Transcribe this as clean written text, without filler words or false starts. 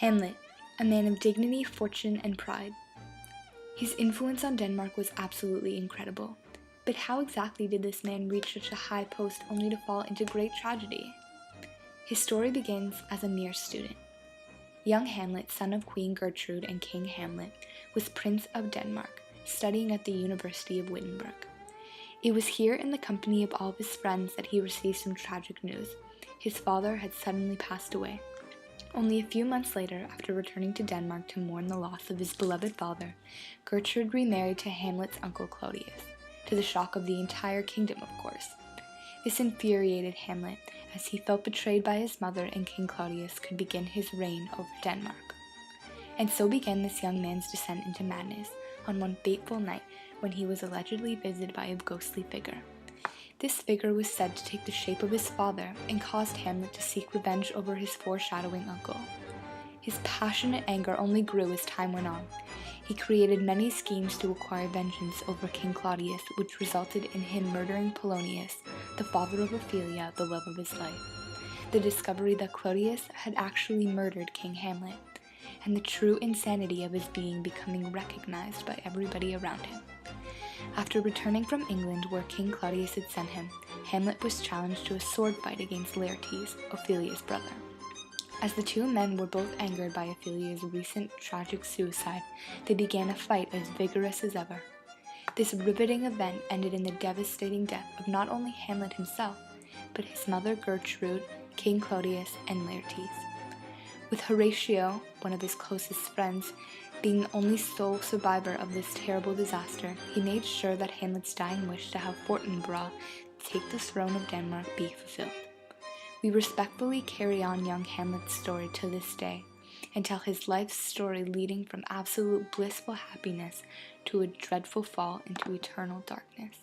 Hamlet, a man of dignity, fortune, and pride. His influence on Denmark was absolutely incredible. But how exactly did this man reach such a high post only to fall into great tragedy? His story begins as a mere student. Young Hamlet, son of Queen Gertrude and King Hamlet, was Prince of Denmark, studying at the University of Wittenberg. It was here in the company of all of his friends that he received some tragic news. His father had suddenly passed away. Only a few months later, after returning to Denmark to mourn the loss of his beloved father, Gertrude remarried to Hamlet's uncle Claudius, to the shock of the entire kingdom, of course. This infuriated Hamlet, as he felt betrayed by his mother and King Claudius could begin his reign over Denmark. And so began this young man's descent into madness, on one fateful night when he was allegedly visited by a ghostly figure. This figure was said to take the shape of his father and caused Hamlet to seek revenge over his foreshadowing uncle. His passionate anger only grew as time went on. He created many schemes to acquire vengeance over King Claudius, which resulted in him murdering Polonius, the father of Ophelia, the love of his life. The discovery that Claudius had actually murdered King Hamlet, and the true insanity of his being becoming recognized by everybody around him. After returning from England, where King Claudius had sent him, Hamlet was challenged to a sword fight against Laertes, Ophelia's brother. As the two men were both angered by Ophelia's recent tragic suicide, they began a fight as vigorous as ever. This riveting event ended in the devastating death of not only Hamlet himself, but his mother Gertrude, King Claudius, and Laertes. With Horatio, one of his closest friends, being the only sole survivor of this terrible disaster, he made sure that Hamlet's dying wish to have Fortinbras take the throne of Denmark be fulfilled. We respectfully carry on young Hamlet's story to this day, and tell his life's story leading from absolute blissful happiness to a dreadful fall into eternal darkness.